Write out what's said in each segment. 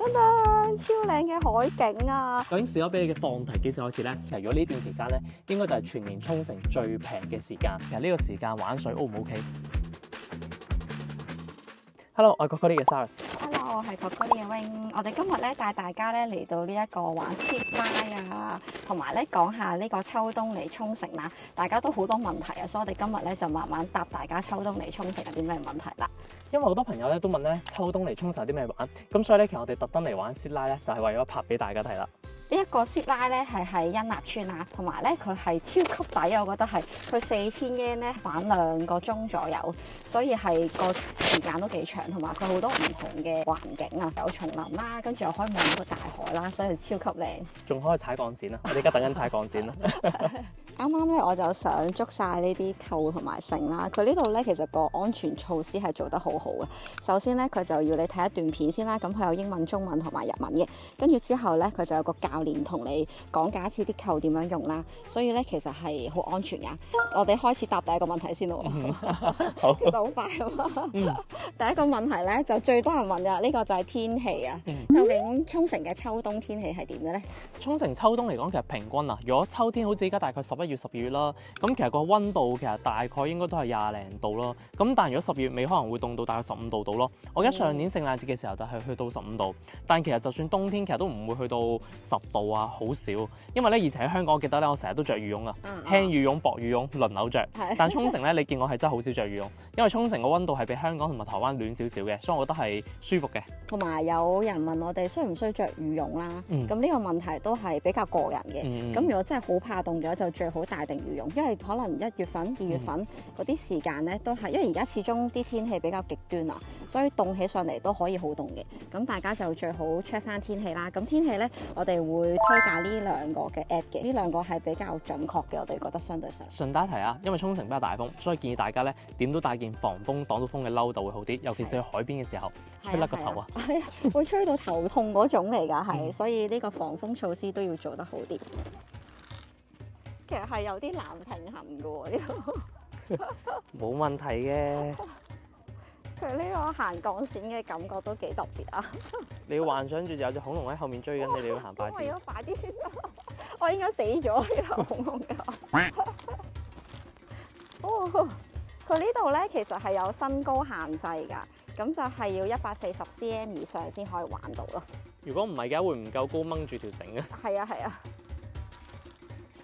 真啊，超靚嘅海景啊！究竟士多啤梨嘅放題幾時開始咧？其實如果呢段期間咧，應該就係全年沖繩最平嘅時間。其實呢個時間玩水 O 唔 OK？ Hello， 我係哥哥啲嘅 Saris。Hello， 我係哥哥啲嘅 Wing。我哋今日咧帶大家咧嚟到呢一個玩 zip line 啊，同埋咧講下呢個秋冬嚟沖繩啦。大家都好多問題啊，所以我哋今日咧就慢慢答大家秋冬嚟沖繩有啲咩問題啦。因為好多朋友咧都問咧秋冬嚟沖繩有啲咩玩，咁所以咧其實我哋特登嚟玩 zip line 咧，就係為咗拍俾大家睇啦。呢一個 zip line 咧係喺恩納村啊，同埋咧佢係超級抵，我覺得係佢4000 yen 咧玩2個鐘左右，所以係個時間都幾長，同埋佢好多唔同嘅環境啊，有叢林啦，跟住又可以望到個大海啦，所以超級靚。仲可以踩鋼線啦，我哋而家等緊踩鋼線啦。啱啱咧我就想捉晒呢啲扣同埋繩啦，佢呢度咧其實個安全措施係做得好好嘅。首先咧佢就要你睇一段片先啦，咁佢有英文、中文同埋日文嘅，跟住之後咧佢就有個教練同你講解一次啲扣點樣用啦，所以咧其實係好安全噶。我哋開始答第一個問題先咯。好，跳得好快啊嘛。第一個問題咧就最多人問噶，呢個就係天氣啊。究竟沖繩嘅秋冬天氣係點嘅咧？沖繩秋冬嚟講，其實平均啊，如果秋天好似而家大概11月、12月啦，咁其實個溫度其實大概應該都係20零度咯。咁但係如果10月尾可能會凍到大概15度咯。我記得上年聖誕節嘅時候就係去到15度，但其實就算冬天其實都唔會去到10度啊，好少。因為咧以前喺香港，我記得咧我成日都着羽絨啊，輕羽絨、薄羽絨輪流着。但沖繩咧，你見我係真係好少着羽絨，因為沖繩個溫度係比香港同埋台灣暖少少嘅，所以我覺得係舒服嘅。同埋有人問我哋需唔需要着羽絨啦，咁呢個問題都係比較個人嘅。咁如果真係好怕凍嘅話，就最好帶定羽絨，因為可能1月份、2月份嗰啲時間咧都係，因為而家始終啲天氣比較極端啊，所以凍起上嚟都可以好凍嘅。咁大家就最好 check 翻天氣啦。咁天氣咧，我哋會推介呢2個嘅 app 嘅，呢2個係比較準確嘅，我哋覺得相對上。順帶一提啊，因為沖繩比較大風，所以建議大家咧點都帶件防風擋到風嘅褸就會好啲，尤其是去海邊嘅時候，吹甩個頭啊，係啊，會吹到頭痛嗰種嚟㗎，係，所以呢個防風措施都要做得好啲。其實係有啲難平衡嘅喎，呢度冇問題嘅。佢呢個行鋼線嘅感覺都幾特別啊！你要幻想住有隻恐龍喺後面追緊你，你要行快啲。我要快啲先得，我應該死咗呢頭恐龍嘅。哦，佢呢度咧其實係有身高限制㗎，咁就係要140 cm 以上先可以玩到咯。如果唔係嘅，會唔夠高掹住條繩嘅。係啊係啊。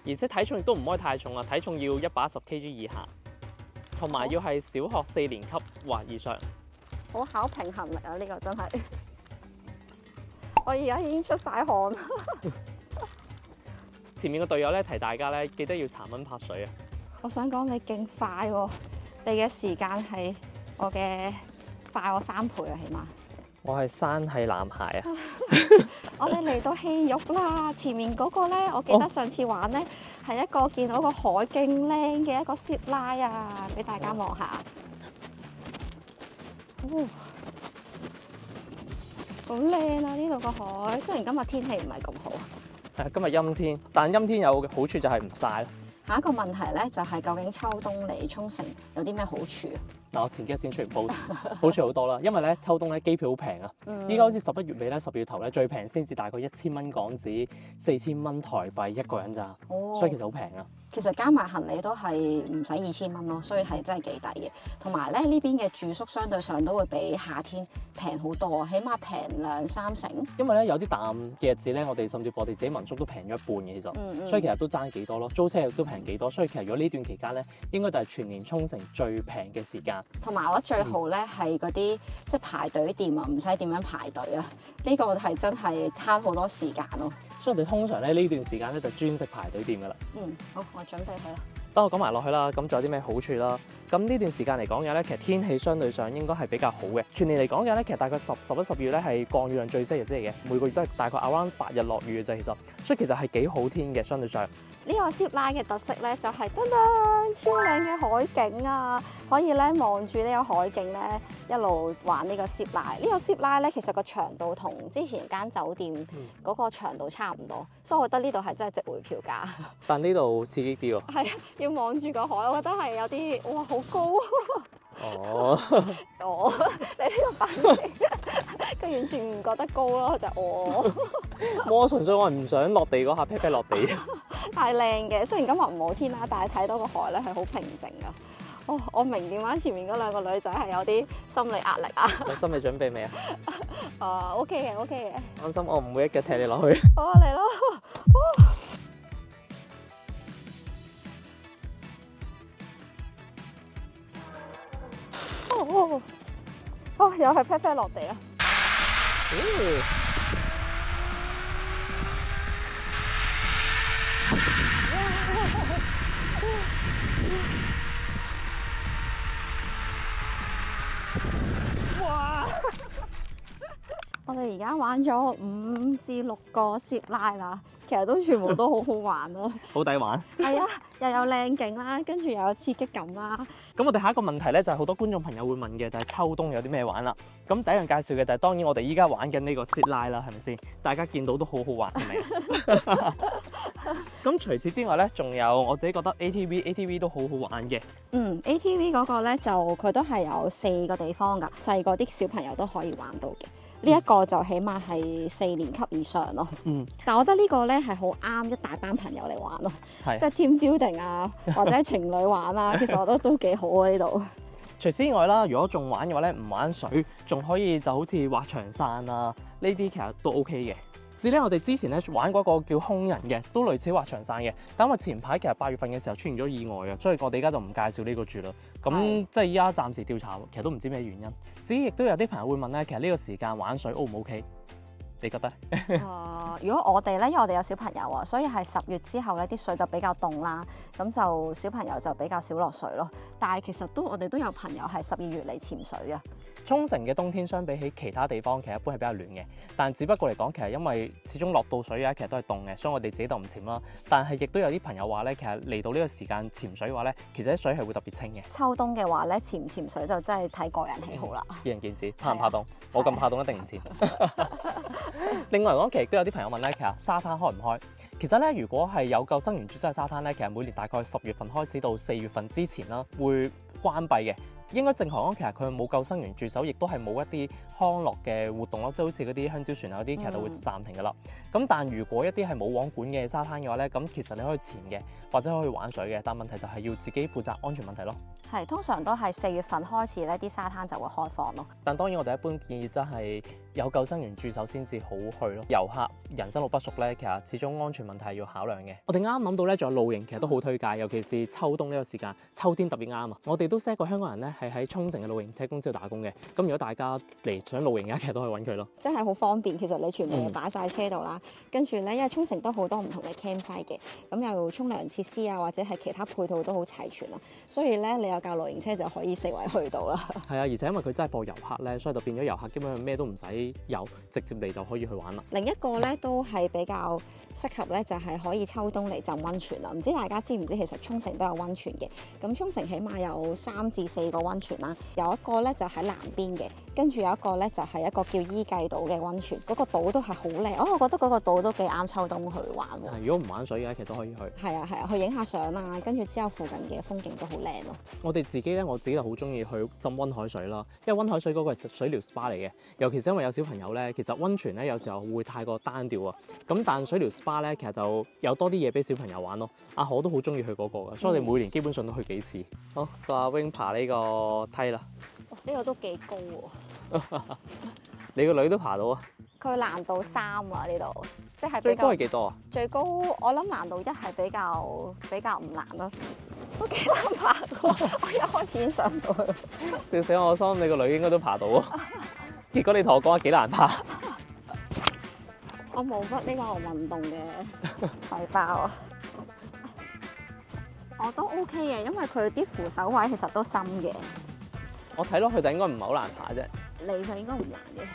而且體重亦都唔可以太重啊，體重要110 kg 以下，同埋要係小學4年級或以上。好考平衡力啊！呢個真係，我而家已經出晒汗啦。前面個隊友咧提大家咧，記得要搽蚊拍水啊！我想講你勁快喎，你嘅時間係我嘅快我3倍啊，起碼。我係山係男孩啊！我哋嚟到戲肉啦，前面嗰個咧，我記得上次玩咧係一個見到個海勁靚嘅一個 zip line 啊，俾大家望下。好靚啊！呢度個海，雖然今日天氣唔係咁好。今日陰天，但陰天有嘅好處就係唔曬啦。下一個問題咧就係究竟秋冬嚟沖繩有啲咩好處啊？嗱，我前幾日先出完 post，好處好多啦，因為咧秋冬咧機票好平啊，依家好似11月尾咧10月頭咧最平先至大概1000蚊港紙，4000蚊台幣一個人咋，所以其實好平啊。其實加埋行李都係唔使2000蚊咯，所以係真係幾抵嘅。同埋咧呢邊嘅住宿相對上都會比夏天平好多，起碼平2-3成。因為咧有啲淡嘅日子咧，我哋甚至乎我哋自己民宿都平咗一半嘅，其實，所以其實都爭幾多咯。租車亦都平幾多，所以其實如果呢段期間咧，應該就係全年沖繩最平嘅時間。同埋我覺得最好咧係嗰啲即係排隊店啊，唔使點樣排隊啊，呢個係真係慳好多時間咯。所以我哋通常咧呢段時間咧就專食排隊店噶啦。好，我準備去啦。等我講埋落去啦，咁仲有啲咩好處啦？咁呢段時間嚟講嘅咧，其實天氣相對上應該係比較好嘅。全年嚟講嘅咧，其實大概10、11、12月咧係降雨量最犀利嘅，每個月都係大概 around 8日落雨嘅啫。其實，所以其實係幾好天嘅相對上。呢個 zip line 嘅特色咧就係噔噔超靚嘅海景啊！可以咧望住呢個海景咧一路玩呢個 zip line。呢個 zip line 咧其實個長度同之前間酒店嗰個長度差唔多，所以我覺得呢度係真係值回票價。但呢度刺激啲喎。係啊，要望住個海，我覺得係有啲哇好高。哦，你呢個反應。佢完全唔覺得高咯，就我純粹我係唔想落地嗰下 pat pat 落地。但係靚嘅，雖然今日唔好天啦，但係睇到個海咧係好平靜啊。哦，我明電話前面嗰兩個女仔係有啲心理壓力啊。有心理準備未啊？OK 嘅，OK 嘅。放心，我唔會一腳踢你落去。好啊，嚟咯！又係 pat pat 落地啊！哇！我哋而家玩咗5至6個 zip line 啦，其實都全部都好好玩咯，好抵玩。係啊，又有靚景啦，跟住又有刺激感啦。咁我哋下一個問題咧，就係好多觀眾朋友會問嘅，就係秋冬有啲咩玩啦。咁第一樣介紹嘅就係當然我哋依家玩緊呢個 zip line啦，係咪先？大家見到都好好玩，係咪？咁除此之外咧，仲有我自己覺得 ATV 都好好玩嘅。ATV 嗰個咧就佢都係有4個地方㗎，細個啲小朋友都可以玩到嘅。呢一個就起碼係4年級以上咯。但我覺得呢個咧係好啱一大班朋友嚟玩咯，即係 team building 啊，或者情侶玩啊，其實我覺得都幾好啊呢度。除此之外啦，如果仲玩嘅話咧，唔玩水，仲可以就好似滑翔傘啊，呢啲其實都 OK 嘅。至於我哋之前咧玩嗰個叫空人嘅，都類似滑翔傘嘅。但因為前排其實8月份嘅時候出現咗意外啊，所以我哋而家就唔介紹呢個住啦。咁即係依家暫時調查，其實都唔知咩原因。至於亦都有啲朋友會問咧，其實呢個時間玩水 O 唔 OK？你覺得？如果我哋咧，因為我哋有小朋友啊，所以係10月之後咧，啲水就比較凍啦，咁就小朋友就比較少落水咯。但係其實我哋都有朋友係12月嚟潛水嘅。沖繩嘅冬天相比起其他地方，其實一般係比較暖嘅，但只不過嚟講，其實因為始終落到水啊，其實都係凍嘅，所以我哋自己就唔潛啦。但係亦都有啲朋友話咧，其實嚟到呢個時間潛水嘅話咧，其實啲水係會特別清嘅。秋冬嘅話咧，潛唔潛水就真係睇個人喜好啦。見仁見智，怕唔怕凍？我咁怕凍一定唔潛。另外嚟講，其實都有啲朋友問咧，其實沙灘開唔開？其實咧，如果係有救生員駐紮沙灘咧，其實每年大概10月份開始到4月份之前啦，會關閉嘅。應該正確講，其實佢冇救生員駐守，亦都係冇一啲康樂嘅活動咯，即係好似嗰啲香蕉船啊嗰啲，其實都會暫停噶啦。咁但如果一啲係冇網管嘅沙灘嘅話咧，咁其實你可以潛嘅，或者可以玩水嘅，但問題就係要自己負責安全問題咯。係，通常都係4月份開始咧，啲沙灘就會開放咯。但當然我哋一般建議真係有救生員駐守先至好去咯。遊客人生路不熟咧，其實始終安全問題係要考量嘅。我哋啱啱諗到咧，仲有露營，其實都好推介，尤其是秋冬呢個時間，秋天特別啱啊！我哋都識一個香港人咧，係喺沖繩嘅露營車公司度打工嘅。咁如果大家嚟想露營嘅，其實都可以揾佢咯。真係好方便，其實你全部擺晒車度啦，跟住咧，因為沖繩都好多唔同嘅 campsite 嘅，咁又沖涼設施啊，或者係其他配套都好齊全啊，所以咧你有架露營車就可以四圍去到啦。係啊，而且因為佢真係幫遊客咧，所以就變咗遊客基本上咩都唔使有，直接嚟就可以去玩啦。另一個咧都係比較適合咧，就係可以秋冬嚟浸溫泉啦。唔知大家知唔知其實沖繩都有溫泉嘅？咁沖繩起碼有3至4個溫泉啦，有一個咧就喺南邊嘅，跟住有一個咧就係一個叫伊計島嘅溫泉，嗰個島都係好靚。我覺得嗰個島都幾啱秋冬去玩喎。如果唔玩水嘅，其實都可以去。係啊，去影下相啊，跟住之後附近嘅風景都好靚咯。我哋自己咧，我自己就好中意去浸溫海水啦，因為溫海水嗰個係水療 SPA 嚟嘅，尤其是因為有小朋友咧，其實溫泉咧有時候會太過單調啊。咁但水療 SPA 咧，其實就有多啲嘢俾小朋友玩咯。阿可都好中意去嗰個嘅，所以我哋每年基本上都去幾次。好，到阿 Wing 爬呢個梯啦。呢個都幾高喎。你個女都爬到啊？佢難度3啊，呢度即係最高係幾多啊？最高我諗難度1係比較唔難咯，都幾難爬喎。我一開始已經上唔到去。笑死我心，你個女應該都爬到啊！結果你同我講話幾難爬。我冇乜呢個運動嘅細胞啊。我都 OK 嘅，因為佢啲扶手位其實都深嘅。我睇落去就應該唔係好難爬啫。你就應該唔難嘅，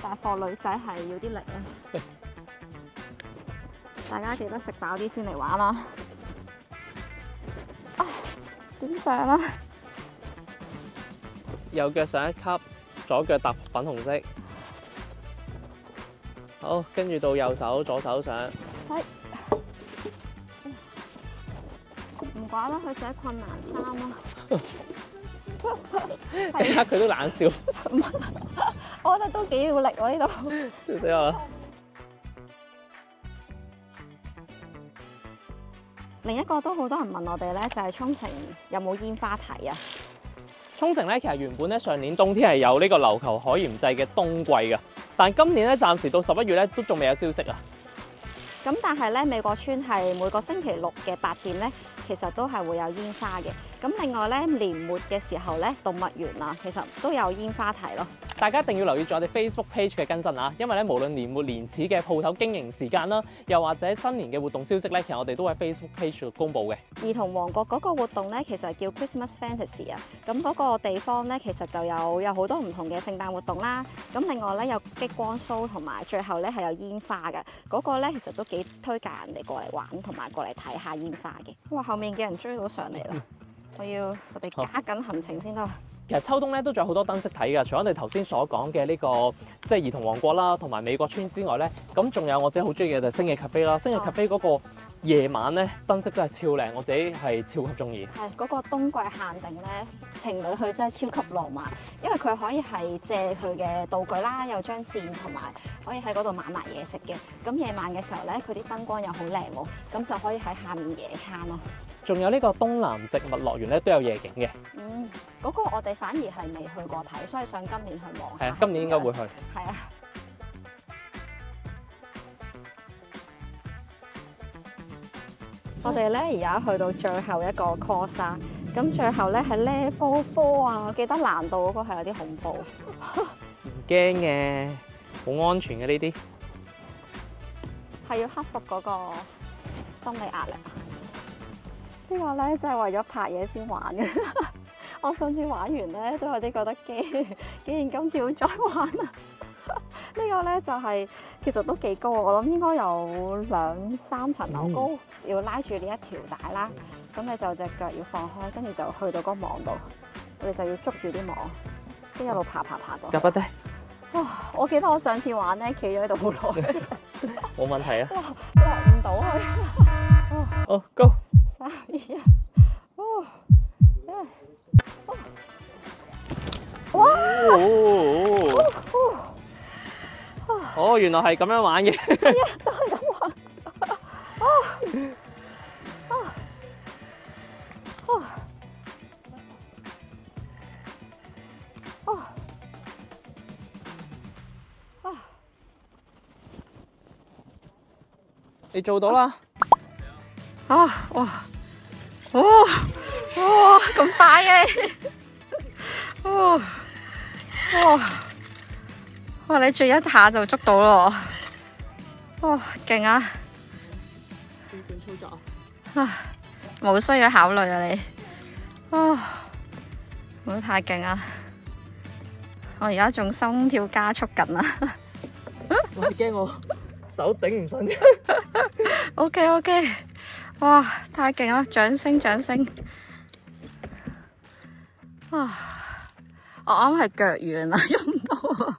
但係課女仔係要啲力咯。大家記得食飽啲先嚟玩啦。點上啊？右腳上1級，左腳踏粉紅色。好，跟住到右手，左手上。係。唔怪得佢寫困難3啊。睇下佢都冷笑。我覺得都幾要力喎呢度。笑死我啦！另一個都好多人問我哋咧，就係沖繩有冇煙花睇啊？沖繩咧，其實原本咧上年冬天係有呢個琉球海鹽祭嘅冬季㗎，但今年咧暫時到11月咧都仲未有消息啊。咁但係咧，美國村係每個星期六嘅8點咧，其實都係會有煙花嘅。咁另外咧，年末嘅時候咧，動物園啊，其實都有煙花睇咯。大家一定要留意住我哋 Facebook page 嘅更新啊，因為咧無論年末年始嘅鋪頭經營時間啦，又或者新年嘅活動消息咧，其實我哋都會喺 Facebook page 度公佈嘅。兒童王國嗰個活動咧，其實叫 Christmas Fantasy 啊。咁嗰個地方咧，其實就有好多唔同嘅聖誕活動啦。咁另外咧有激光 show 同埋最後咧係有煙花嘅。嗰個咧其實都幾推介人哋過嚟玩同埋過嚟睇下煙花嘅。哇！後面嘅人追到上嚟啦，我哋加緊行程先得。其實秋冬咧都仲有好多燈飾睇㗎，除咗我哋頭先所講嘅呢個即係兒童王國啦，同埋美國村之外咧，咁仲有我自己好中意嘅就係星野 cafe 啦。星野 cafe 嗰個夜晚咧燈飾真係超靚，我自己係超級中意。係嗰個冬季限定咧，情侶去真係超級浪漫，因為佢可以係借佢嘅道具啦，有張墊同埋可以喺嗰度買埋嘢食嘅。咁夜晚嘅時候咧，佢啲燈光又好靚喎，咁就可以喺下面野餐咯。仲有呢個東南植物樂園咧都有夜景嘅。嗰個我哋反而係未去過睇，所以想今年去望下。係啊，今年應該會去。係啊。我哋咧而家去到最後一個 course 啦，咁最後咧係 level 4啊，我記得難度嗰個係有啲恐怖。唔驚嘅，好安全嘅呢啲。係要克服嗰個心理壓力。呢個咧真係為咗拍嘢先玩嘅。我上次玩完咧都有啲覺得驚，竟然今次要再玩啊！呢個咧就係其實都幾高，我諗應該有2-3層樓高，要拉住呢一條帶啦。咁你就隻腳要放開，跟住就去到嗰個網度，我哋就要捉住啲網，跟住一路爬過。夾不低。哇！我記得我上次玩咧，企咗喺度好耐。冇問題啊。哇！落唔到去。哦，Go！ 3、2、1。哇！哦，原來係咁樣玩嘅。係啊，就係咁玩。你做到啦！哇！咁快嘅！哇！你最一下就捉到咯！哇，勁啊！基本操作啊！冇需要考慮啊你！唔好太勁啊！我而家仲心跳加速緊啊！我係驚我手頂唔順。OK， 哇！太勁啦！掌聲！我啱係腳軟啊，喐唔到啊！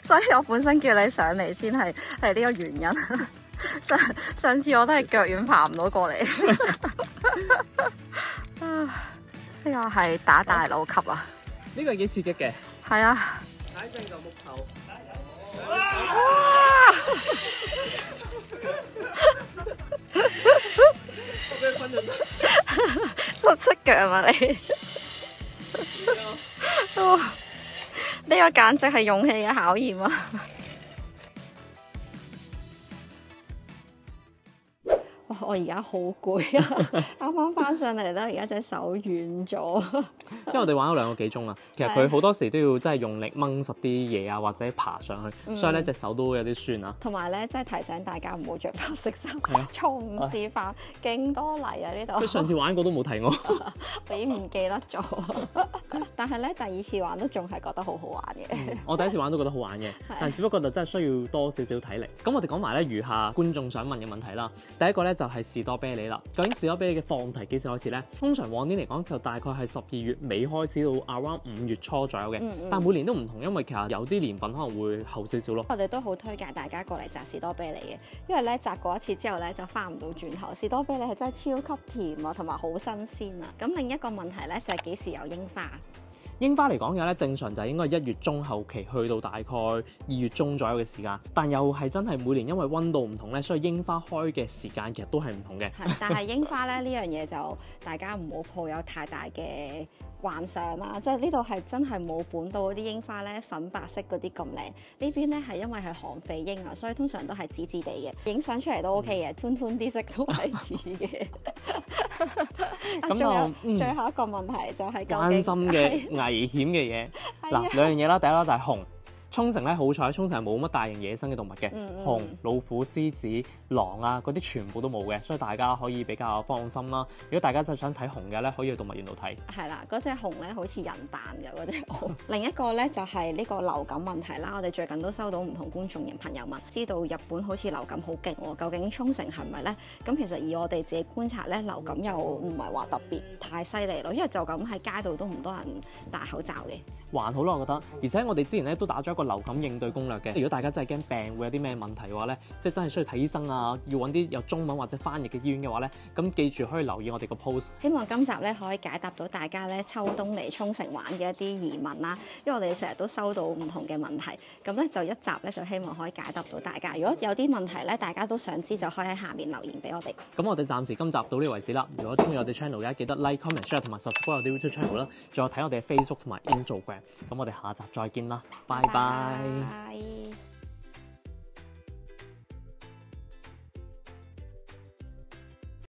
所以我本身叫你上嚟先係呢個原因。上次我都係腳軟爬唔到過嚟。呢個係打大佬級啊！呢個係幾刺激嘅。係啊！踩正嚿木頭。失出腳係嘛你？呢個簡直係勇氣嘅考驗啊！哇！我而家好攰啊，啱啱翻上嚟咧，而家隻手軟咗。因為我哋玩咗2個幾鐘啦，其實佢好多時都要真係用力掹實啲嘢啊，或者爬上去，所以咧隻手都有啲酸啊。同埋咧，真係提醒大家唔好着白色衫，錯誤示範，勁多泥啊呢度。佢上次玩過都冇提我，你唔記得咗。但係咧，第2次玩都仲係覺得好好玩嘅。我第1次玩都覺得好玩嘅，但只不過就真係需要多少少體力。咁我哋講埋咧餘下觀眾想問嘅問題啦。第一個咧就係士多啤梨啦。究竟士多啤梨嘅放題幾時開始咧？通常往年嚟講就大概係12月尾開始到 around 5月初左右嘅，但每年都唔同，因為其實有啲年份可能會後少少咯。我哋都好推介大家過嚟摘士多啤梨嘅，因為咧摘過一次之後咧就翻唔到轉頭。士多啤梨係真係超級甜啊，同埋好新鮮啊。咁另一個問題咧就係幾時有櫻花？櫻花嚟講嘅咧，正常就係應該1月中後期去到大概2月中左右嘅時間，但又係真係每年因為溫度唔同咧，所以櫻花開嘅時間其實都係唔同嘅。但係櫻花咧呢樣嘢就大家唔好抱有太大嘅幻想啦，即係呢度係真係冇本島嗰啲櫻花咧粉白色嗰啲咁靚，呢邊咧係因為係韓非櫻啊，所以通常都係紫紫地嘅，影相出嚟都 OK 嘅，tune 啲色都係似嘅。咁仲有最後一個問題就係關心嘅危險嘅嘢，嗱2樣嘢啦，第一啦就係熊。沖繩咧好彩，沖繩係冇乜大型野生嘅動物嘅，熊、老虎、獅子、狼啊嗰啲全部都冇嘅，所以大家可以比較放心啦。如果大家真係想睇熊嘅咧，可以去動物園度睇。係啦，嗰隻熊咧好似人扮嘅嗰隻熊。另一個咧就係呢個流感問題啦。我哋最近都收到唔同觀眾朋友問，知道日本好似流感好勁喎，究竟沖繩係咪咧？咁其實以我哋自己觀察咧，流感又唔係話特別太犀利咯，因為就咁喺街度都唔多人戴口罩嘅。還好啦，我覺得。而且我哋之前咧都打咗一個流感應對攻略嘅。如果大家真係驚病會有啲咩問題嘅話咧，即係真係需要睇醫生啊，要揾啲有中文或者翻譯嘅醫院嘅話咧，咁記住可以留意我哋個 post。希望今集咧可以解答到大家咧秋冬嚟沖繩玩嘅一啲疑問啦。因為我哋成日都收到唔同嘅問題，咁咧就一集咧就希望可以解答到大家。如果有啲問題咧，大家都想知就可以喺下面留言俾我哋。咁我哋暫時今集到呢個為止啦。如果中意我哋 channel 嘅，記得 like、comment、share 同埋 subscribe 我哋 YouTube channel 啦。仲有睇我哋嘅 Facebook 同埋 Instagram。咁我哋下集再見啦，拜拜。